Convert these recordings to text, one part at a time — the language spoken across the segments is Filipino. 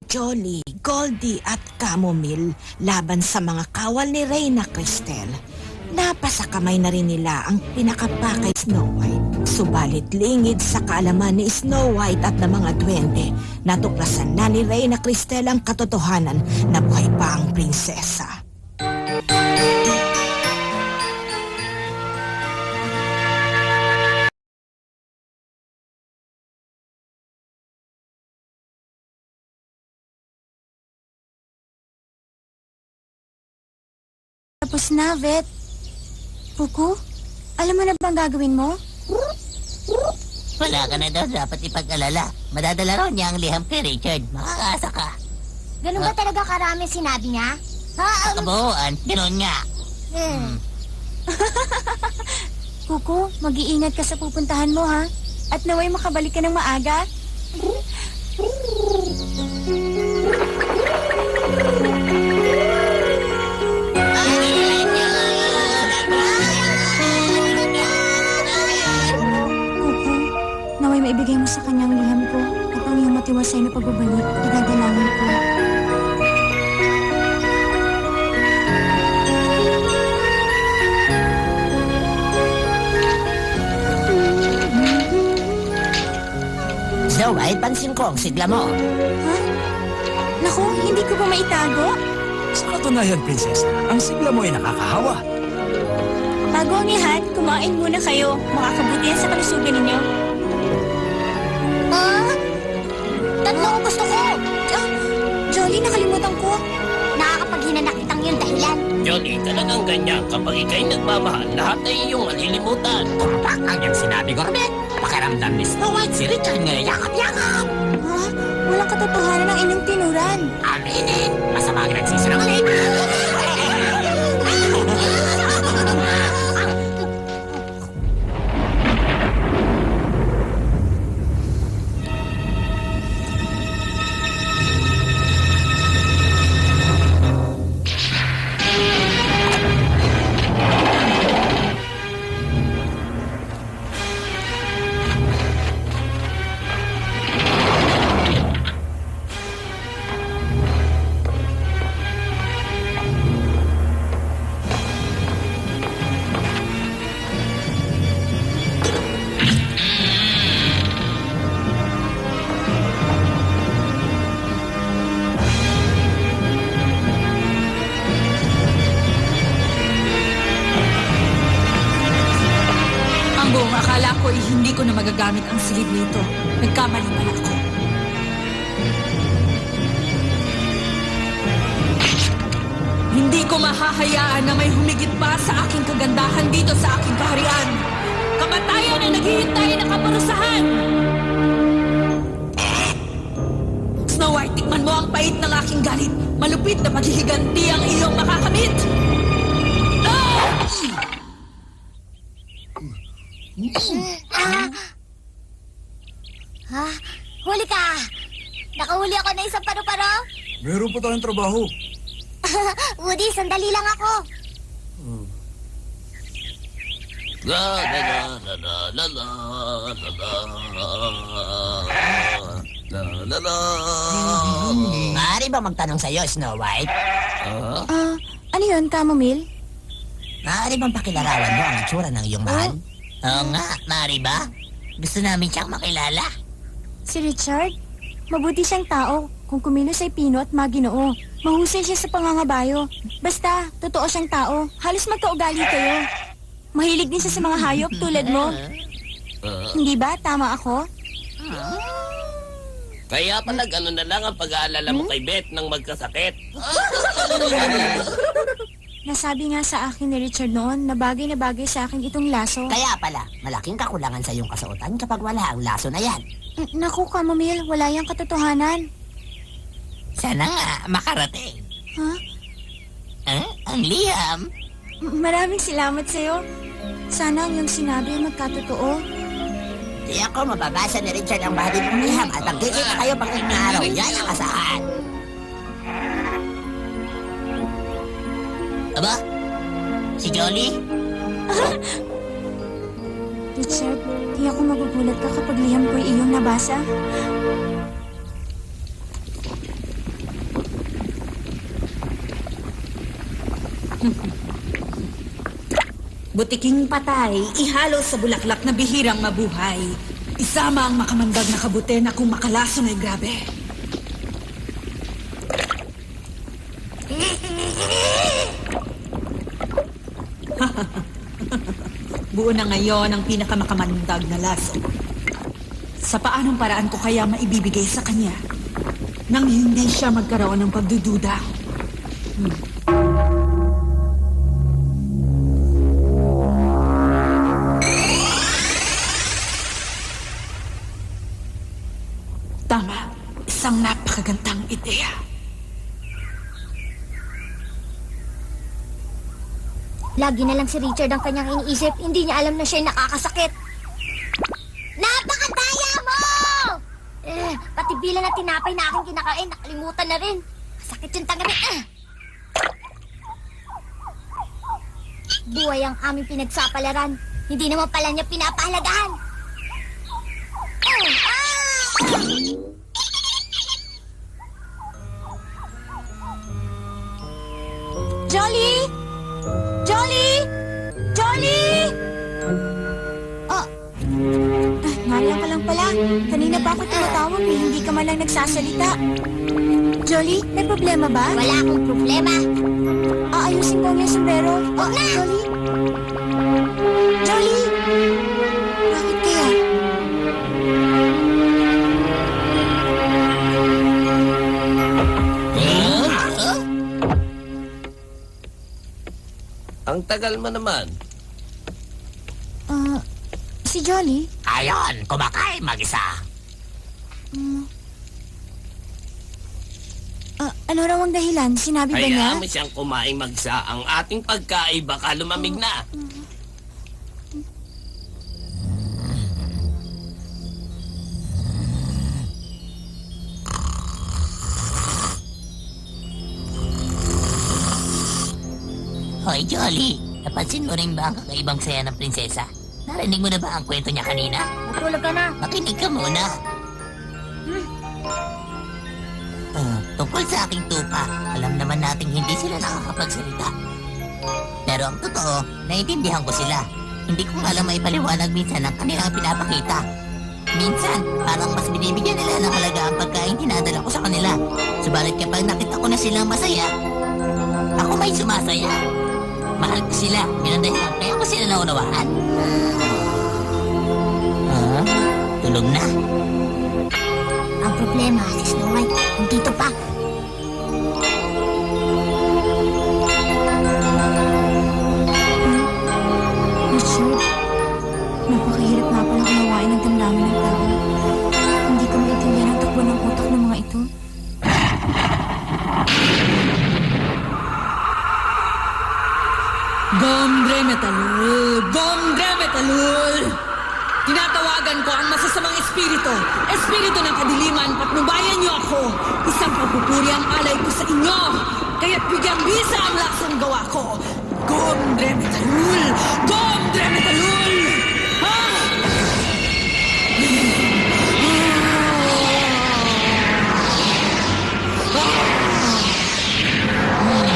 Jolly, Goldie at Camomile laban sa mga kawal ni Reyna Cristel. Napasakamay na rin nila ang pinakapakay Snow White. Subalit lingid sa kaalaman ni Snow White at ng mga duwende, natuklasan na ni Reyna Cristel ang katotohanan na buhay pa ang prinsesa. Tapos na, Vet. Puku, alam mo na bang gagawin mo? Wala ka na daw dapat ipag-alala. Madadala raw niya ang liham kay Richard. Makakaasa ka. Ganun ba talaga karami sinabi niya? Ha? Kabuuan, ganoon nga. Puku, mag-iingat ka sa pupuntahan mo, ha? At naway makabalik ka ng maaga. Naway maibigay mo sa kanyang liham ko at ang iyong matiwasay na pagbabalik, idadalangin ko. Snow White, pansin ko ang sigla mo. Ha? Naku, hindi ko pa maitago. Sa katunayan, prinsesa, ang sigla mo ay nakakahawa. Bago ang lahat, kumain muna kayo. Makakabuti yan sa kalusugan ninyo. Tatlo ang gusto ko. Jolly, nakalimutan ko. Nakakapaghinanakitang yung dahilan. Jolly, talagang ganyan. Kapag ikay nagmamahal, lahat ay iyong malilimutan. Tumpak ang yung sinabi ko, Robert. Pakiramdam ni Snow White, si Richard ngayon yakap-yakap. Ha? Walang katotohanan ng inyong tinuran. Aminin, masama ang nagsisinungaling. Akala ko hindi ko na magagamit ang silid nito. Nagkamali pala ako. Hindi ko mahahayaan na may humigit pa sa aking kagandahan dito sa aking kaharian. Kamatayan ang naghihintay na kaparusahan! Snow White, tikman mo ang pait ng aking galit. Malupit na paghihiganti ang iyong makakamit. Ha? Huli ka! Nakahuli ako na isang paru-paro. Meron pa tayong trabaho. Woody, sandali lang ako. La la la la la la la la la. Maaari ba magtanong sa'yo, Snow White? Ano yun, Camomile? Maaari bang pakilarawan mo ang itsura ng iyong mahal? Oo nga, maaari ba? Gusto namin siyang makilala. Si Richard? Mabuti siyang tao. Kung kumilos ay pino at maginoo. Mahusay siya sa pangangabayo. Basta, totoo siyang tao. Halos magkaugali kayo. Mahilig din siya sa mga hayop tulad mo. Hindi ba? Tama ako? Kaya pala gano'n na lang ang pag-aalala mo kay Beth nang magkasakit. Nasabi nga sa akin ni Richard noon na bagay sa akin itong laso. Kaya pala, malaking kakulangan sa iyong kasuotan kapag wala ang laso na yan. Naku, Camomile, wala yung katotohanan. Sana nga makarating. Ha? Ang liham. Maraming salamat sa'yo. Sana ang iyong sinabi ay magkatotoo. Di ako mababasa ni Richard ang bahagi ng liham at magkikita kayo pang inyong araw. Yan ang asahan. Aba? Si Jolly? Richard, di ako ako, magugulat ka kapag liham ko ay iyong nabasa. Butiking patay, ihalo sa bulaklak na bihirang mabuhay. Isama ang makamandag na kabute na kung makalason ay grabe. Buo na ngayon ang pinakamakamandag na laso. Sa paanong paraan ko kaya maibibigay sa kanya nang hindi siya magkaroon ng pagdududa? Tama, isang napakagandang ideya. Lagi na lang si Richard ang kanyang iniisip. Hindi niya alam na siya'y nakakasakit. Napakadaya mo! Pati bilang na tinapay na aking kinakain, nakalimutan na rin. Sakit yung tangabi. Buhay ang aming pinagsapalaran. Hindi naman pala niya pinapahalagahan. Jolly! Jolly! Jolly! Maria ka lang pala. Kanina pa ako tumatawag eh. Hindi ka man lang nagsasalita. Jolly, may problema ba? Wala akong problema. Aayusin ko ang iyong sombrero. Huwag na! Jolly? Jolly? Bakit kaya? Ang tagal mo naman. Si Jolly? Ayon, kumakain mag-isa. Ano raw ang dahilan? Sinabi ba niya? Hayaan mo siyang kumain magsa. Ang ating pagkain baka lumamig na. Hoy, Jolly. Napansin mo rin ba ang kakaibang saya ng prinsesa? Narinig mo na ba ang kwento niya kanina? Matulog ka na. Makinig ka muna. Tungkol sa aking tupa, alam naman nating hindi sila nakakapagsalita. Pero ang totoo, naiintindihan ko sila. Hindi ko alam may paliwanag minsan ang kanilang pinapakita. Minsan, parang mas binibigyan nila ng halaga ang pagkain dinadala ko sa kanila. Subalit kapag nakita ko na silang masaya, ako may sumasaya. Mahal ko sila, minandayan, kaya ko sila naunawaan. Tulog na. Ang problema, si Snow White, nandito pa. Richard, napakahirap nga palang unawain ang damdamin ng tao. Hindi ko maintindihan ang takbo ng utak ng mga ito. Gombre Metalul! Gombre Metalul! Tinatawagan ko ang masasamang espiritu. Espiritu ng kadiliman, patnubayan niyo ako. Isang pagpupuri ang alay ko sa inyo. Kaya't bigyang bisa ang lasang gawa ko. Gombre Metalul! Gombre Metalul! Ha?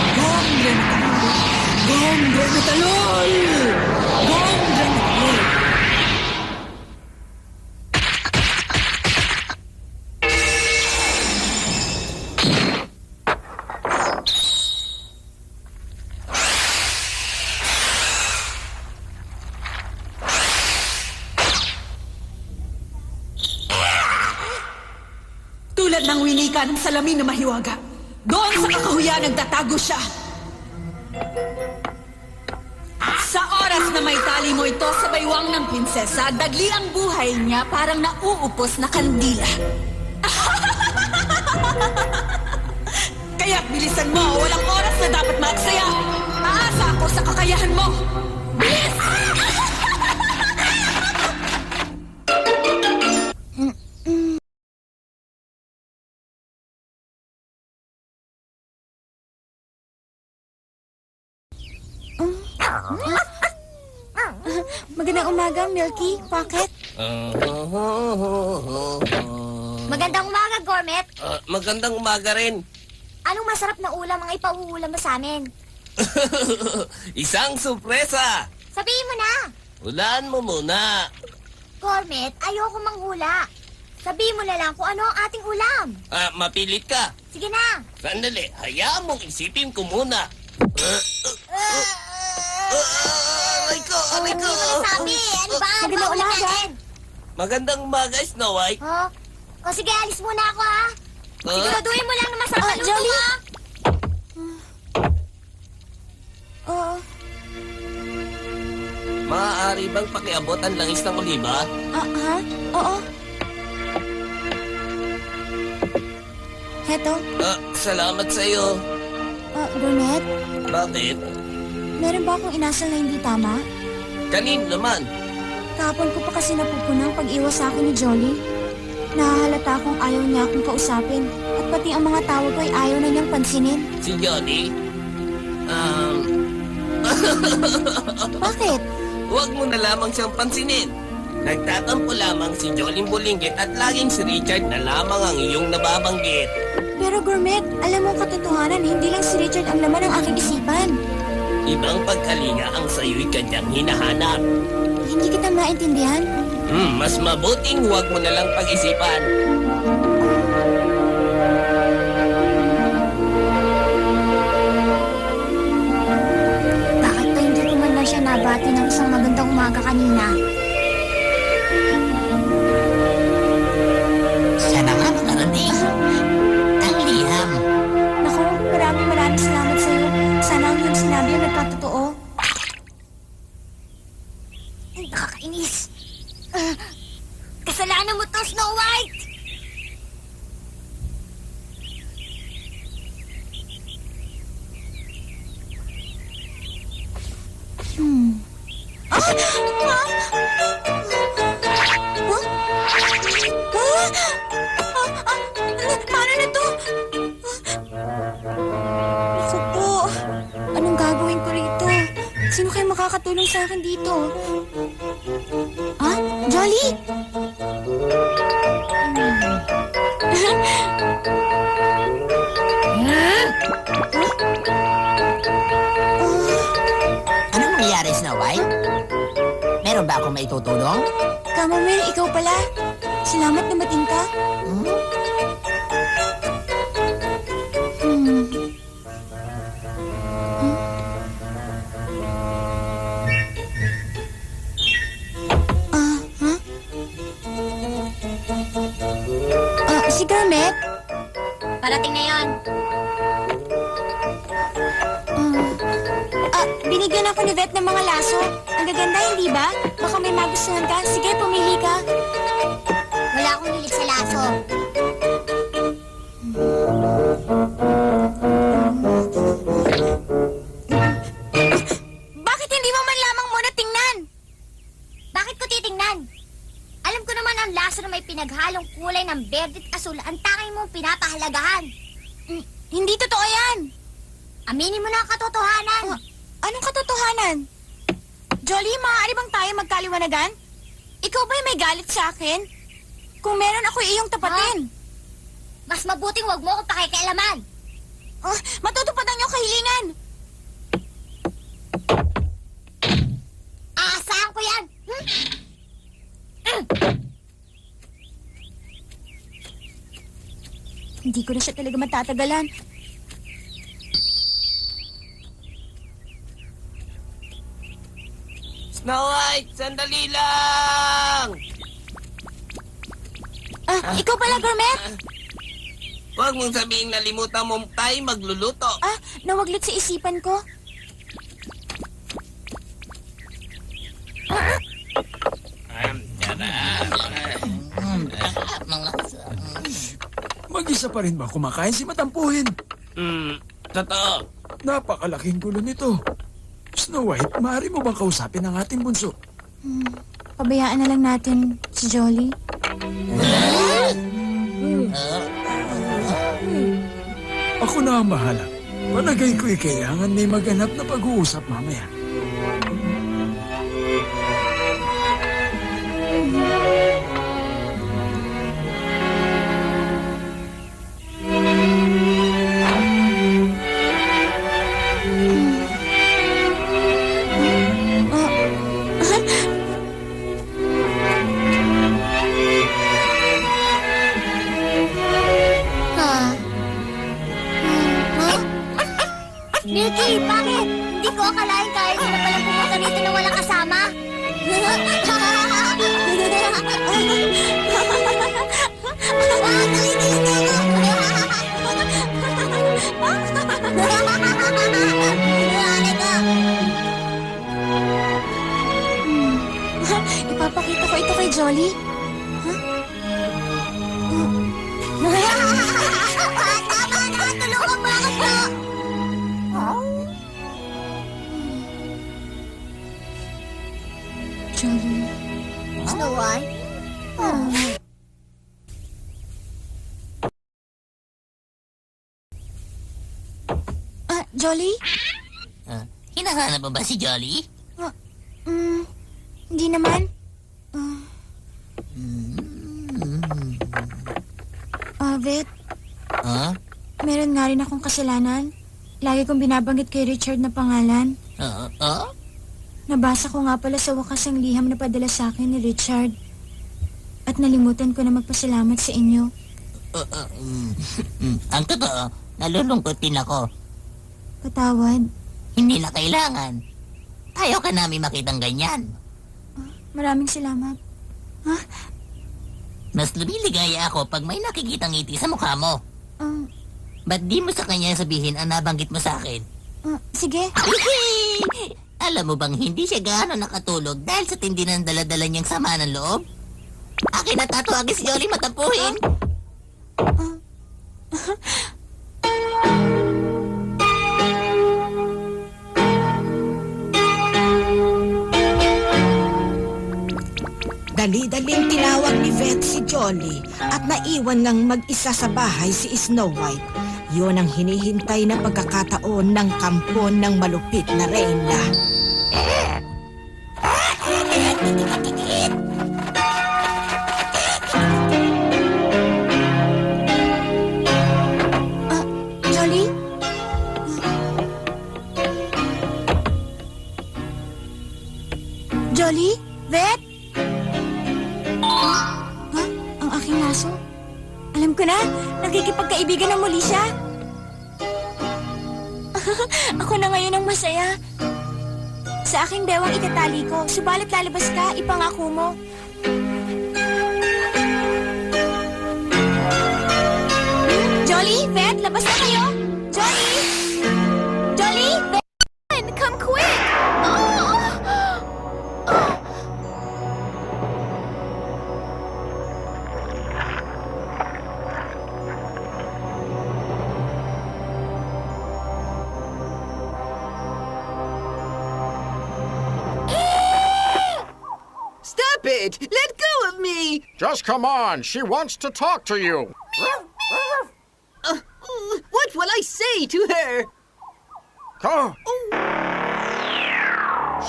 Gombre Metalul! Gombre Metalul! Gombre Metalul! Tulad ng winika ng salamin na mahiwaga. Doon sa kakahuyan nagtatago siya. Sa oras na may tali mo ito sa baywang ng prinsesa, dagli ang buhay niya parang nauupos na kandila. Kaya't bilisan mo, walang oras na dapat maaksaya. Aasa ako sa kakayahan mo. Bilis! Magandang umaga, Milky, Pocket. Magandang umaga, Gourmet. Magandang umaga rin. Anong masarap na ulam ang ipauulam mo sa amin? Isang sorpresa! Sabihin mo na! Hulaan mo muna. Cormet, ayoko manghula. Sabihin mo na lang kung ano ang ating ulam. Mapilit ka. Sige na! Sandali, hayaan mong isipin ko muna. Aray ko, aray ko. Sabi, ano ba? Magandang umaga. Magandang umaga, Snow White. Oh? O sige, alis muna ako ha. Siguraduhin mo lang na masarap ang luto Jolly? ha. Oo. Maaari bang pakiabot ang langis ng oliba? Ha? Oo. Heto, Salamat sa iyo. Brunette, Bakit? meron ba akong inasal na hindi tama? Kanin naman. Kahapon ko pa kasi napupunang pag-iwas sa akin ni Jolly. Nahahalata akong ayaw niya akong kausapin. At pati ang mga tawag ko ay ayaw na niyang pansinin. Si Johnny? Bakit? Huwag mo na lamang siyang pansinin. Nagtatampo lamang si Jolly Bulinggit at laging si Richard na lamang ang iyong nababanggit. Pero Gourmet, alam mo ang katotohanan, hindi lang si Richard ang laman ng aking isipan. Ibang pagkalinga ang sayo'y kanyang hinahanap. Hindi kita maintindihan. Mas mabuting huwag mo na lang pag-isipan. Bakit pa hindi ko man lang siya nabati ng isang magandang umaga kanina? Sana nga makarating. Ang liham. Naku, maraming salamat sa'yo. Sana ang iyong sinabi ay nagkatotoo. Nakakainis. Kasalanan mo to, Snow White! Paano na to? Naku po. Anong gagawin ko rito? Sino kayo makakatulong sa akin dito? Jolly? Anong nangyari, Snow White? Meron ba akong maitutulong? Chamomile, ikaw pala. Salamat na mating ka. Si Garmet? Parating na yon. Binigyan ako ni Vet ng mga laso. Ang gaganda, hindi ba? Baka may magustuhan ka. Sige, pumili ka. Wala akong hilig sa laso. Bakit hindi mo man lamang muna tingnan? Bakit ko titingnan? Alam ko naman ang laso na may pinaghalong kulay ng berde at asul ang tanging mong pinapahalagahan. Hindi totoo yan. Aminin mo na ang katotohanan. Anong katotohanan? Jolly, maaari bang tayo magkaliwanagan? Ikaw ba'y may galit sa akin? Kung meron ako iyong tapatin. Mas mabuting wag mo akong pakikialaman. Matutupad ang iyong kahilingan. Aasahan ko yan. Hindi ko na siya talaga matatagalan. Snow White, sandali lang! Ikaw pala, Gourmet? Huwag mong sabihin nalimutan mo tayo magluluto. Nawaglit sa isipan ko. Mag-isa pa rin ba kumakain si Matampuhin? Totoo. Napakalaking gulo nito. Snow White, maaari mo bang kausapin ang ating bunso? Pabayaan na lang natin si Jolly. Ako na ang bahala. Palagay ko'y kailangan may maghanap na pag-uusap mamaya. Jolly? Hinahanap mo ba si Jolly? Hindi naman. Vet, Huh? meron nga rin akong kasalanan. Lagi kong binabanggit kay Richard na pangalan. Nabasa ko nga pala sa wakas ang liham na padala sa akin ni Richard. At nalimutan ko na magpasalamat sa inyo. Ang totoo, nalulungkot din ako. Patawad. Hindi na kailangan. Ayaw ka namin makitang ganyan. Maraming salamat. Mas lumiligaya ako pag may nakikitang ngiti sa mukha mo. Ah, Ba't di mo sa kanya sabihin ang nabanggit mo sa akin? sige. Alam mo bang hindi siya gaano nakatulog dahil sa tindi ng daladala niyang sama ng loob? Akin na tatuagin si Jolly matampuhin. Dali-daling tinawag ni Vet si Jolly at naiwan ngang mag-isa sa bahay si Snow White. Yun ang hinihintay na pagkakataon ng kampon ng malupit na reyna. Jolly? Jolly? Vet? Ang aking laso? Alam ko na, nakikipagkaibigan na muli siya. Ako na ngayon ang masaya. Sa aking bewang itatali ko, subalit lalabas ka, ipangako mo. Jolly, Vet, labas na kayo! Jolly! Jolly, Vet! Come quick! Stop it! Let go of me! Just come on. She wants to talk to you. What will I say to her? Huh?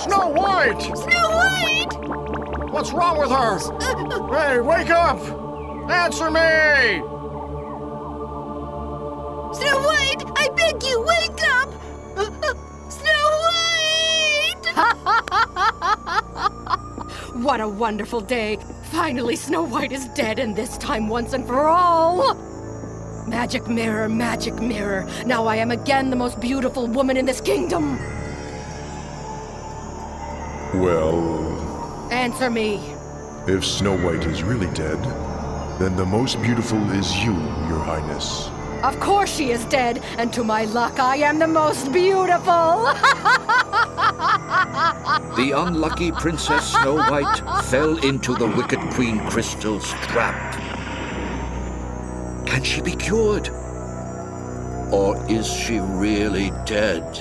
Snow White! Snow White! What's wrong with her? Hey, wake up! Answer me! Snow White! I beg you, wake up! Snow White! What a wonderful day! Finally, Snow White is dead, and this time once and for all! Magic mirror, now I am again the most beautiful woman in this kingdom! Well, Answer me. if Snow White is really dead, then the most beautiful is you, Your Highness. Of course she is dead, and to my luck, I am the most beautiful! The unlucky Princess Snow White fell into the wicked Queen Crystal's trap. Can she be cured? Or is she really dead?